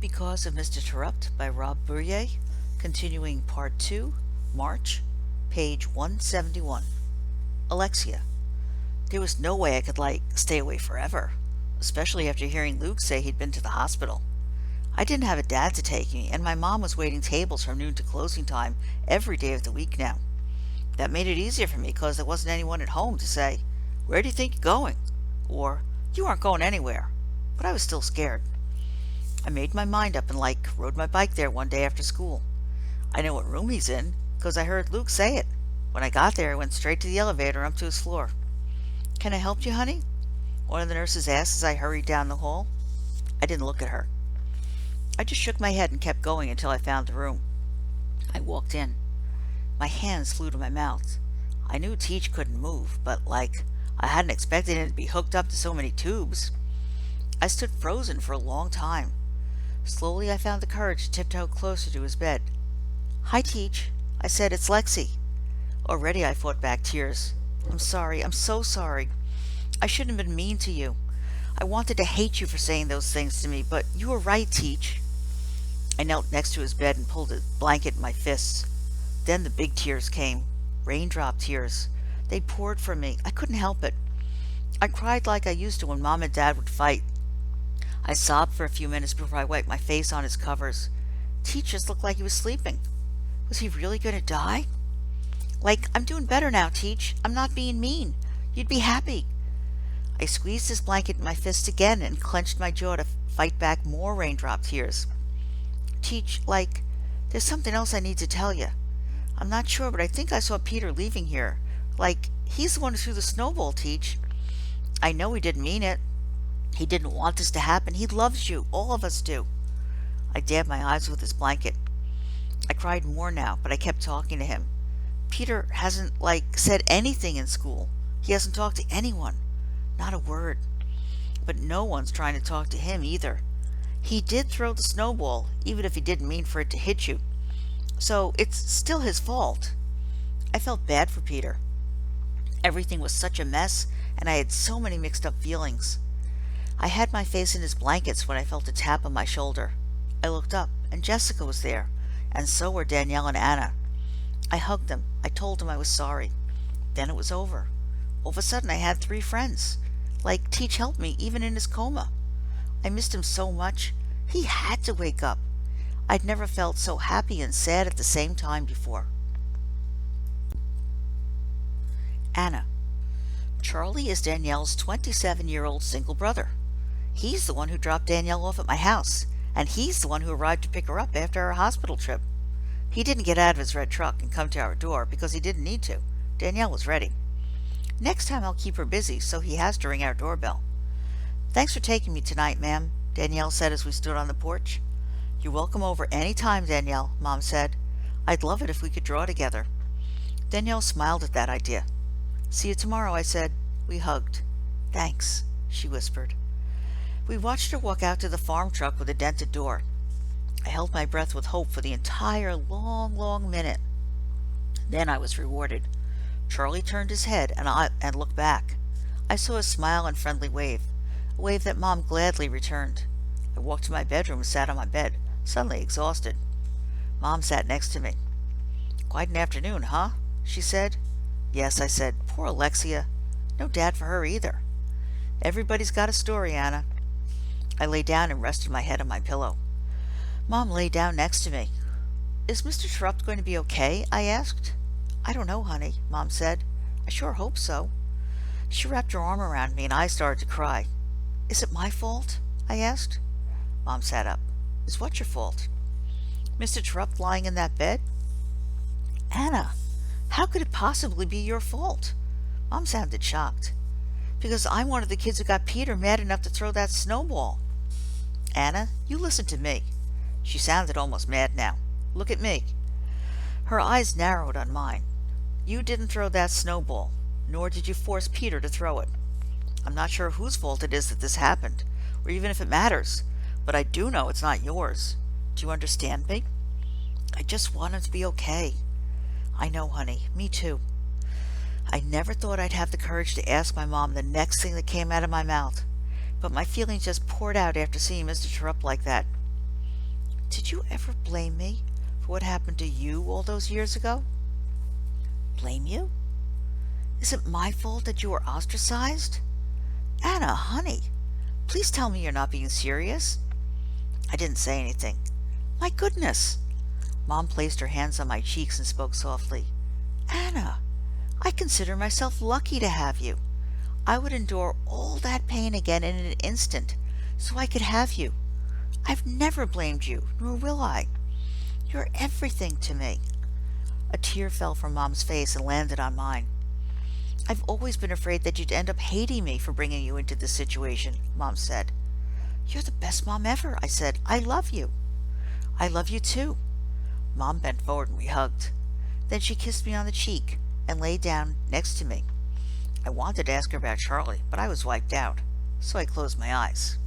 Because of Mr. Terupt by Buyea, continuing Part 2, March, page 171. Alexia. There was no way I could, stay away forever, especially after hearing Luke say he'd been to the hospital. I didn't have a dad to take me, and my mom was waiting tables from noon to closing time every day of the week now. That made it easier for me because there wasn't anyone at home to say, "Where do you think you're going?" or "You aren't going anywhere." But I was still scared. I made my mind up and rode my bike there one day after school. I know what room he's in, because I heard Luke say it. When I got there, I went straight to the elevator up to his floor. "Can I help you, honey?" one of the nurses asked as I hurried down the hall. I didn't look at her. I just shook my head and kept going until I found the room. I walked in. My hands flew to my mouth. I knew Teach couldn't move, but I hadn't expected him to be hooked up to so many tubes. I stood frozen for a long time. Slowly I found the courage to tiptoe closer to his bed. "Hi, Teach," I said. "It's Lexi." Already I fought back tears. "I'm sorry. I'm so sorry. I shouldn't have been mean to you. I wanted to hate you for saying those things to me, but you were right, Teach." I knelt next to his bed and pulled a blanket in my fists. Then the big tears came. Raindrop tears. They poured from me. I couldn't help it. I cried like I used to when Mom and Dad would fight. I sobbed for a few minutes before I wiped my face on his covers. Teach just looked like he was sleeping. Was he really going to die? "I'm doing better now, Teach. I'm not being mean. You'd be happy." I squeezed his blanket in my fist again and clenched my jaw to fight back more raindrop tears. "Teach, there's something else I need to tell you. I'm not sure, but I think I saw Peter leaving here. He's the one who threw the snowball, Teach. I know he didn't mean it. He didn't want this to happen. He loves you. All of us do." I dabbed my eyes with his blanket. I cried more now, but I kept talking to him. "Peter hasn't, said anything in school. He hasn't talked to anyone. Not a word. But no one's trying to talk to him either. He did throw the snowball, even if he didn't mean for it to hit you. So it's still his fault." I felt bad for Peter. Everything was such a mess, and I had so many mixed up feelings. I had my face in his blankets when I felt a tap on my shoulder. I looked up, and Jessica was there, and so were Danielle and Anna. I hugged them. I told them I was sorry. Then it was over. All of a sudden I had 3 friends. Teach helped me, even in his coma. I missed him so much. He had to wake up. I'd never felt so happy and sad at the same time before. Anna. Charlie is Danielle's 27-year-old single brother. He's the one who dropped Danielle off at my house, and he's the one who arrived to pick her up after our hospital trip. He didn't get out of his red truck and come to our door because he didn't need to. Danielle was ready. Next time I'll keep her busy, so he has to ring our doorbell. "Thanks for taking me tonight, ma'am," Danielle said as we stood on the porch. "You're welcome over any time, Danielle," Mom said. "I'd love it if we could draw together." Danielle smiled at that idea. "See you tomorrow," I said. We hugged. "Thanks," she whispered. We watched her walk out to the farm truck with a dented door. I held my breath with hope for the entire long minute. Then I was rewarded. Charlie turned his head and looked back. I saw a smile and friendly wave, a wave that Mom gladly returned. I walked to my bedroom and sat on my bed, suddenly exhausted. Mom sat next to me. "Quite an afternoon, huh?" she said. "Yes," I said. "Poor Alexia. No dad for her either." "Everybody's got a story, Anna." I lay down and rested my head on my pillow. Mom lay down next to me. "Is Mr. Terupt going to be okay?" I asked. "I don't know, honey," Mom said. "I sure hope so." She wrapped her arm around me and I started to cry. "Is it my fault?" I asked. Mom sat up. "Is what your fault?" "Mr. Terupt lying in that bed?" "Anna, how could it possibly be your fault?" Mom sounded shocked. "Because I'm one of the kids who got Peter mad enough to throw that snowball." "Anna, you listen to me." She sounded almost mad now. "Look at me." Her eyes narrowed on mine. "You didn't throw that snowball, nor did you force Peter to throw it. I'm not sure whose fault it is that this happened, or even if it matters, but I do know it's not yours. Do you understand me? I just want him to be okay." "I know, honey. Me too." I never thought I'd have the courage to ask my mom the next thing that came out of my mouth, but my feelings just poured out after seeing Mr. Terupt like that. Did you ever blame me for what happened to you all those years ago? Blame you? Is it my fault that you were ostracized? Anna, honey, please tell me you're not being serious. I didn't say anything. My goodness! Mom placed her hands on my cheeks and spoke softly. Anna, I consider myself lucky to have you. I would endure all that pain again in an instant so I could have you. I've never blamed you, nor will I. You're everything to me. A tear fell from Mom's face and landed on mine. I've always been afraid that you'd end up hating me for bringing you into this situation, Mom said. You're the best mom ever, I said. I love you. I love you too. Mom bent forward and we hugged. Then she kissed me on the cheek and lay down next to me. I wanted to ask her about Charlie, but I was wiped out, so I closed my eyes.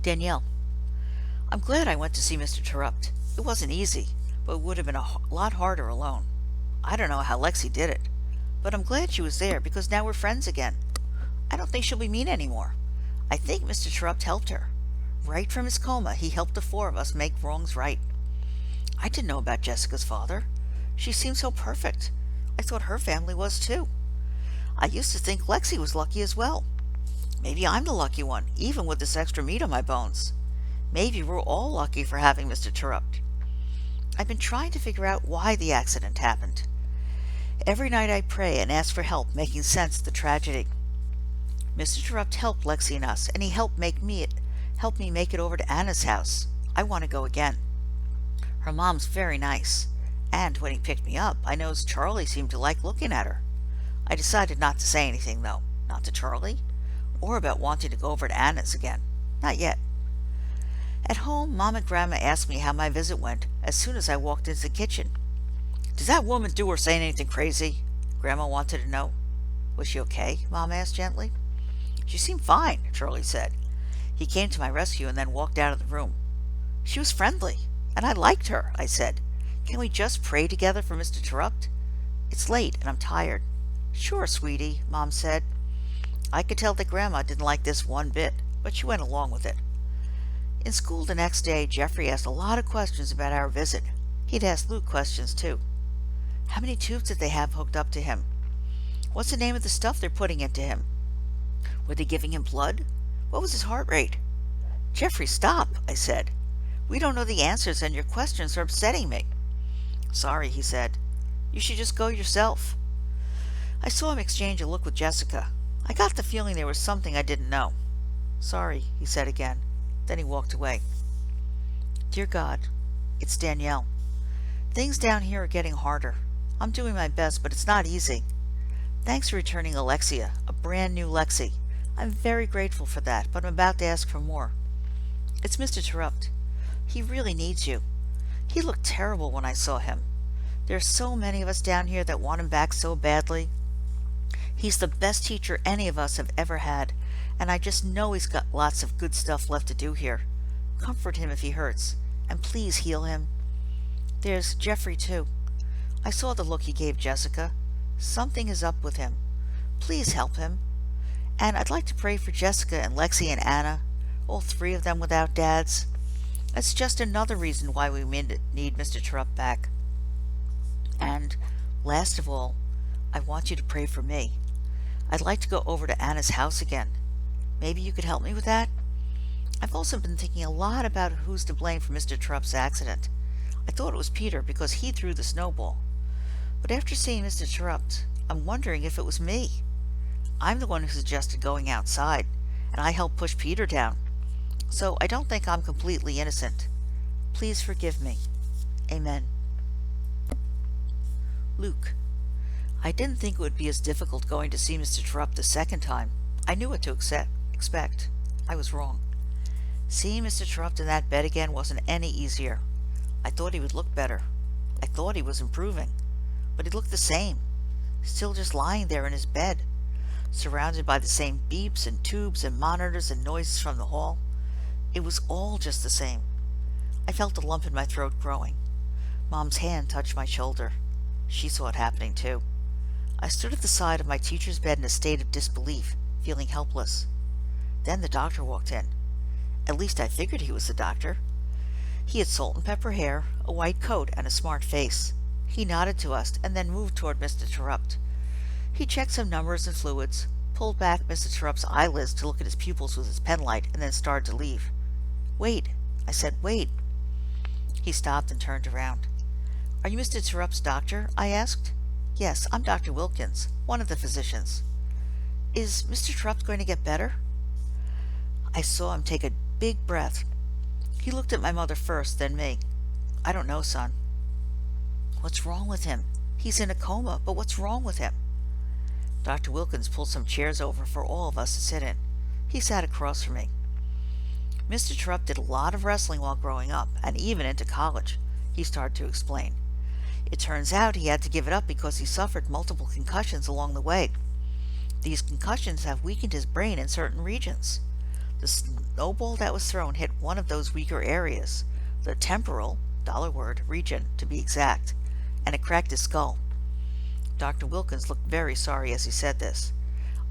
Danielle, I'm glad I went to see Mr. Terupt. It wasn't easy, but it would have been a lot harder alone. I don't know how Lexi did it, but I'm glad she was there because now we're friends again. I don't think she'll be mean anymore. I think Mr. Terupt helped her. Right from his coma, he helped the four of us make wrongs right. I didn't know about Jessica's father. She seemed so perfect. I thought her family was too. I used to think Lexi was lucky as well. Maybe I'm the lucky one, even with this extra meat on my bones. Maybe we're all lucky for having Mr. Terupt. I've been trying to figure out why the accident happened. Every night I pray and ask for help making sense of the tragedy. Mr. Terupt helped Lexi and us, and he helped me make it over to Anna's house. I want to go again. Her mom's very nice, and when he picked me up, I noticed Charlie seemed to like looking at her. I decided not to say anything, though. Not to Charlie, or about wanting to go over to Anna's again. Not yet. At home, Mom and Grandma asked me how my visit went as soon as I walked into the kitchen. Did that woman do or say anything crazy? Grandma wanted to know. Was she okay? Mom asked gently. She seemed fine, Charlie said. He came to my rescue and then walked out of the room. She was friendly, and I liked her, I said. Can we just pray together for Mr. Terupt? It's late and I'm tired. Sure, sweetie, Mom said. I could tell that Grandma didn't like this one bit, but she went along with it. In school the next day, Jeffrey asked a lot of questions about our visit. He'd asked Luke questions, too. How many tubes did they have hooked up to him? What's the name of the stuff they're putting into him? Were they giving him blood? What was his heart rate? Jeffrey, stop, I said. We don't know the answers and your questions are upsetting me. Sorry, he said. You should just go yourself. I saw him exchange a look with Jessica. I got the feeling there was something I didn't know. Sorry, he said again. Then he walked away. Dear God, it's Danielle. Things down here are getting harder. I'm doing my best, but it's not easy. Thanks for returning Alexia, a brand new Lexi. I'm very grateful for that, but I'm about to ask for more. It's Mr. Terupt. He really needs you. He looked terrible when I saw him. There are so many of us down here that want him back so badly. He's the best teacher any of us have ever had, and I just know he's got lots of good stuff left to do here. Comfort him if he hurts, and please heal him. There's Jeffrey, too. I saw the look he gave Jessica. Something is up with him. Please help him. And I'd like to pray for Jessica and Lexi and Anna, all three of them without dads. That's just another reason why we need Mr. Terupt back. And, last of all, I want you to pray for me. I'd like to go over to Anna's house again. Maybe you could help me with that? I've also been thinking a lot about who's to blame for Mr. Terupt's accident. I thought it was Peter because he threw the snowball. But after seeing Mr. Terupt, I'm wondering if it was me. I'm the one who suggested going outside, and I helped push Peter down. So I don't think I'm completely innocent. Please forgive me. Amen. Luke. I didn't think it would be as difficult going to see Mr. Terupt the second time. I knew what to expect. I was wrong. Seeing Mr. Terupt in that bed again wasn't any easier. I thought he would look better. I thought he was improving. But he looked the same. Still just lying there in his bed, surrounded by the same beeps and tubes and monitors and noises from the hall. It was all just the same. I felt a lump in my throat growing. Mom's hand touched my shoulder. She saw it happening too. I stood at the side of my teacher's bed in a state of disbelief, feeling helpless. Then the doctor walked in. At least I figured he was the doctor. He had salt and pepper hair, a white coat, and a smart face. He nodded to us and then moved toward Mr. Terupt. He checked some numbers and fluids, pulled back Mr. Terupt's eyelids to look at his pupils with his penlight, and then started to leave. "Wait," I said, "wait." He stopped and turned around. "Are you Mr. Terupt's doctor?" I asked. "Yes, I'm Dr. Wilkins, one of the physicians." "Is Mr. Terupt going to get better?" I saw him take a big breath. He looked at my mother first, then me. "I don't know, son." "What's wrong with him? He's in a coma, but what's wrong with him?" Dr. Wilkins pulled some chairs over for all of us to sit in. He sat across from me. "Mr. Terupt did a lot of wrestling while growing up, and even into college," he started to explain. "It turns out he had to give it up because he suffered multiple concussions along the way. These concussions have weakened his brain in certain regions. The snowball that was thrown hit one of those weaker areas, the temporal region to be exact, and it cracked his skull." Dr. Wilkins looked very sorry as he said this.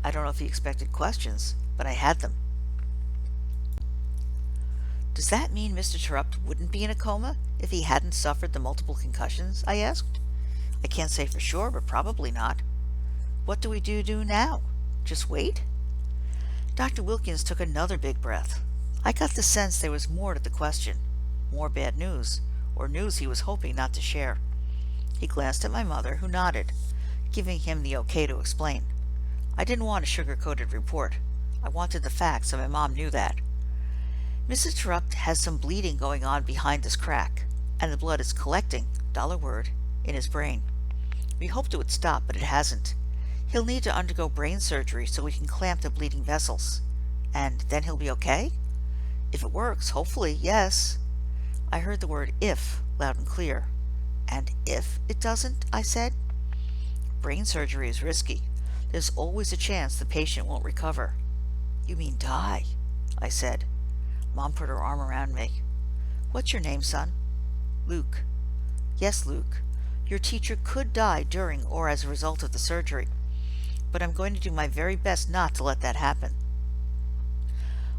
I don't know if he expected questions, but I had them. "Does that mean Mr. Terupt wouldn't be in a coma if he hadn't suffered the multiple concussions?" I asked. "I can't say for sure, but probably not." "What do we do now? Just wait?" Dr. Wilkins took another big breath. I got the sense there was more to the question. More bad news, or news he was hoping not to share. He glanced at my mother, who nodded, giving him the okay to explain. I didn't want a sugar-coated report. I wanted the facts, and my mom knew that. "Mrs. Terupt has some bleeding going on behind this crack, and the blood is collecting, in his brain. We hoped it would stop, but it hasn't. He'll need to undergo brain surgery so we can clamp the bleeding vessels. And then he'll be okay? If it works, hopefully, yes." I heard the word "if" loud and clear. "And if it doesn't?" I said. "Brain surgery is risky. There's always a chance the patient won't recover." "You mean die?" I said. Mom put her arm around me. "What's your name, son?" "Luke." "Yes, Luke. Your teacher could die during or as a result of the surgery. But I'm going to do my very best not to let that happen."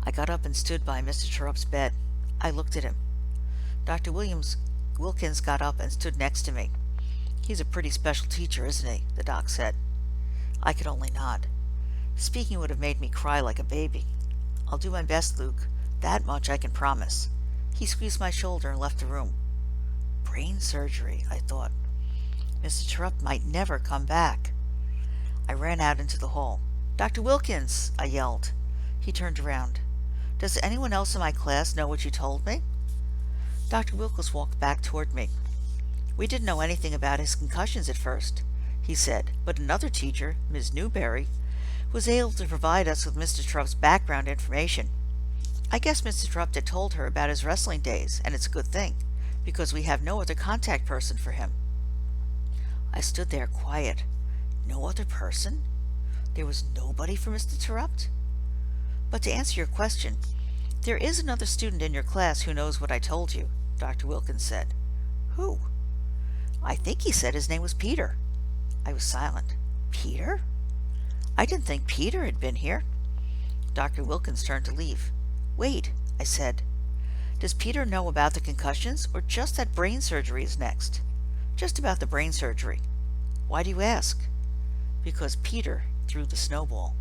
I got up and stood by Mr. Terupt's bed. I looked at him. Dr. Wilkins got up and stood next to me. "He's a pretty special teacher, isn't he?" the doc said. I could only nod. Speaking would have made me cry like a baby. "I'll do my best, Luke. That much I can promise." He squeezed my shoulder and left the room. Brain surgery, I thought. Mr. Terupt might never come back. I ran out into the hall. "Dr. Wilkins!" I yelled. He turned around. "Does anyone else in my class know what you told me?" Dr. Wilkins walked back toward me. "We didn't know anything about his concussions at first," he said, "but another teacher, Ms. Newberry, was able to provide us with Mr. Terupt's background information. I guess Mr. Terupt had told her about his wrestling days, and it's a good thing, because we have no other contact person for him." I stood there quiet. No other person? There was nobody for Mr. Terupt? "But to answer your question, there is another student in your class who knows what I told you," Dr. Wilkins said. "Who?" "I think he said his name was Peter." I was silent. "Peter?" I didn't think Peter had been here. Dr. Wilkins turned to leave. "Wait," I said. "Does Peter know about the concussions, or just that brain surgery is next?" "Just about the brain surgery." "Why do you ask?" "Because Peter threw the snowball."